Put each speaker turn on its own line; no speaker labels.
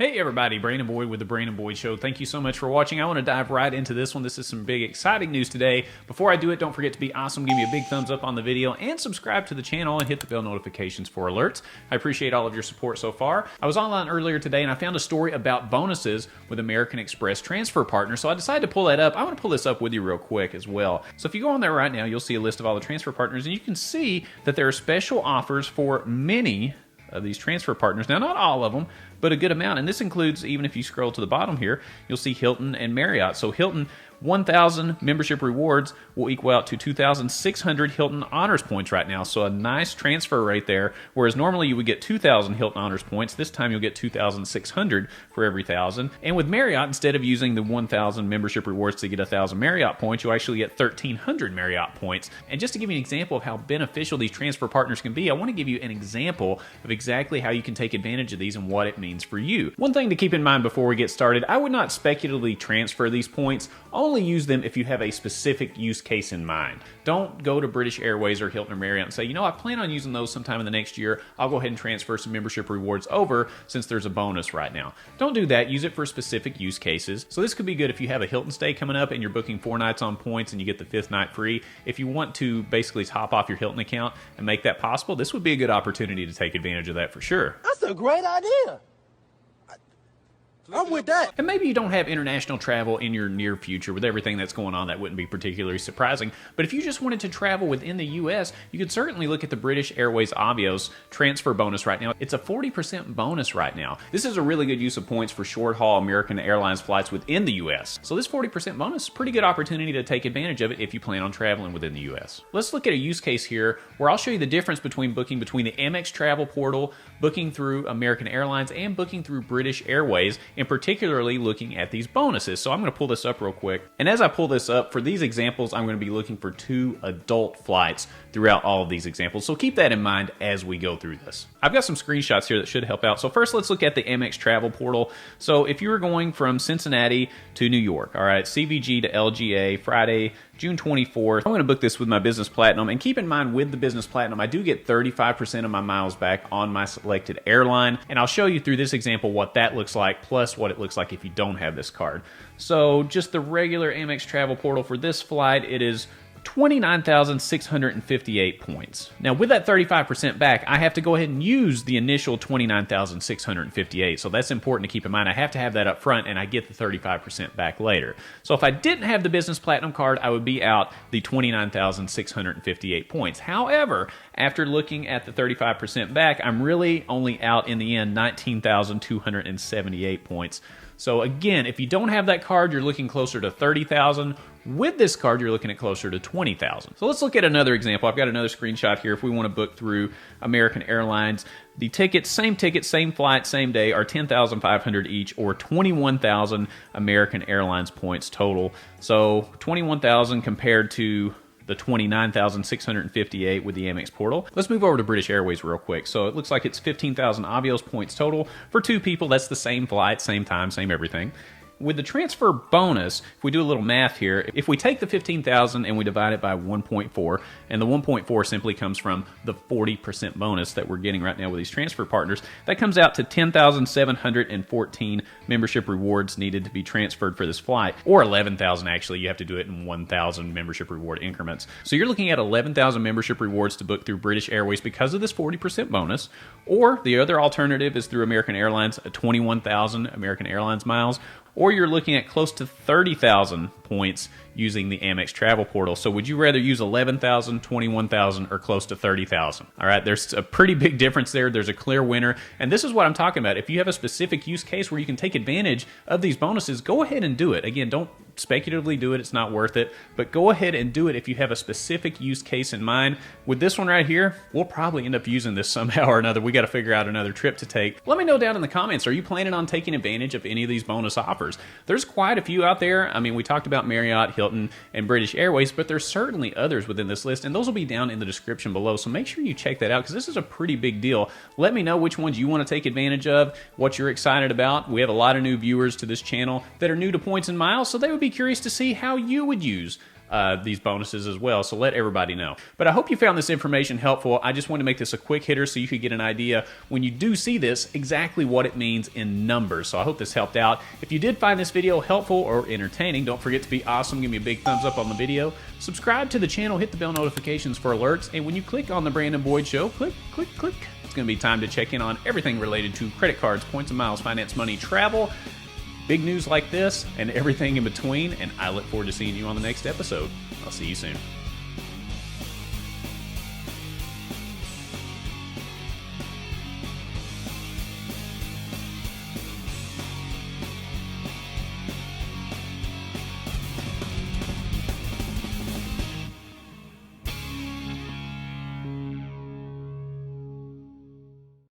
Hey everybody, Brandon Boyd with the Brandon Boyd Show. Thank you so much for watching. I want to dive right into this one. This is some big exciting news today. Before I do it, don't forget to be awesome. Give me a big thumbs up on the video and subscribe to the channel and hit the bell notifications for alerts. I appreciate all of your support so far. I was online earlier today and I found a story about bonuses with American Express transfer partners, so I decided to pull that up. I want to pull this up with you real quick as well. So if you go on there right now, you'll see a list of all the transfer partners and you can see that there are special offers for many of these transfer partners. Now, not all of them, but a good amount. And this includes, even if you scroll to the bottom here, you'll see Hilton and Marriott. So Hilton, 1,000 membership rewards will equal out to 2,600 Hilton Honors points right now. So a nice transfer right there. Whereas normally you would get 2,000 Hilton Honors points, this time you'll get 2,600 for every 1,000. And with Marriott, instead of using the 1,000 membership rewards to get 1,000 Marriott points, you'll actually get 1,300 Marriott points. And just to give you an example of how beneficial these transfer partners can be, I want to give you an example of exactly how you can take advantage of these and what it means for you. One thing to keep in mind before we get started, I would not speculatively transfer these points. Only use them if you have a specific use case in mind. Don't go to British Airways or Hilton or Marriott and say, you know, I plan on using those sometime in the next year. I'll go ahead and transfer some membership rewards over since there's a bonus right now. Don't do that. Use it for specific use cases. So this could be good if you have a Hilton stay coming up and you're booking 4 nights on points and you get the 5th night free. If you want to basically top off your Hilton account and make that possible, this would be a good opportunity to take advantage of that for sure.
That's a great idea. I'm with that.
And maybe you don't have international travel in your near future with everything that's going on. That wouldn't be particularly surprising. But if you just wanted to travel within the U.S., you could certainly look at the British Airways Avios transfer bonus right now. It's a 40% bonus right now. This is a really good use of points for short-haul American Airlines flights within the U.S. So this 40% bonus is a pretty good opportunity to take advantage of it if you plan on traveling within the U.S. Let's look at a use case here where I'll show you the difference between booking between the Amex travel portal, booking through American Airlines, and booking through British Airways, and particularly looking at these bonuses. So I'm going to pull this up real quick. And as I pull this up, for these examples, I'm going to be looking for 2 adult flights throughout all of these examples. So keep that in mind as we go through this. I've got some screenshots here that should help out. So first, let's look at the Amex travel portal. So if you were going from Cincinnati to New York, all right, CVG to LGA, Friday, June 24th. I'm going to book this with my Business Platinum. And keep in mind, with the Business Platinum, I do get 35% of my miles back on my selected airline. And I'll show you through this example what that looks like, plus what it looks like if you don't have this card. So just the regular Amex travel portal for this flight, it is 29,658 points. Now, with that 35% back, I have to go ahead and use the initial 29,658. So that's important to keep in mind. I have to have that up front, and I get the 35% back later. So if I didn't have the Business Platinum card, I would be out the 29,658 points. However, after looking at the 35% back, I'm really only out in the end 19,278 points. So again, if you don't have that card, you're looking closer to 30,000. With this card, you're looking at closer to 20,000. So let's look at another example. I've got another screenshot here. If we want to book through American Airlines, the tickets, same flight, same day, are 10,500 each, or 21,000 American Airlines points total. So 21,000 compared to the 29,658 with the Amex portal. Let's move over to British Airways real quick. So it looks like it's 15,000 Avios points total. For 2 people, that's the same flight, same time, same everything. With the transfer bonus, if we do a little math here, if we take the 15,000 and we divide it by 1.4, and the 1.4 simply comes from the 40% bonus that we're getting right now with these transfer partners, that comes out to 10,714 membership rewards needed to be transferred for this flight, or 11,000 actually. You have to do it in 1,000 membership reward increments. So you're looking at 11,000 membership rewards to book through British Airways because of this 40% bonus, or the other alternative is through American Airlines, 21,000 American Airlines miles, or you're looking at close to 30,000 points using the Amex travel portal. So would you rather use 11,000, 21,000, or close to 30,000? All right, there's a pretty big difference there. There's a clear winner. And this is what I'm talking about. If you have a specific use case where you can take advantage of these bonuses, go ahead and do it. Again, don't speculatively do it. It's not worth it. But go ahead and do it if you have a specific use case in mind. With this one right here, we'll probably end up using this somehow or another. We got to figure out another trip to take. Let me know down in the comments, are you planning on taking advantage of any of these bonus offers? There's quite a few out there. I mean, we talked about Marriott, Hilton, and British Airways, but there's certainly others within this list, and those will be down in the description below, so make sure you check that out because this is a pretty big deal. Let me know which ones you want to take advantage of, what you're excited about. We have a lot of new viewers to this channel that are new to points and miles, so they would be curious to see how you would use these bonuses as well. So let everybody know. But I hope you found this information helpful. I just wanted to make this a quick hitter so you could get an idea when you do see this exactly what it means in numbers. So I hope this helped out. If you did find this video helpful or entertaining, don't forget to be awesome. Give me a big thumbs up on the video. Subscribe to the channel, hit the bell notifications for alerts, and when you click on the Brandon Boyd Show, click. It's going to be time to check in on everything related to credit cards, points and miles, finance, money, travel, big news like this, and everything in between. And I look forward to seeing you on the next episode. I'll see you soon.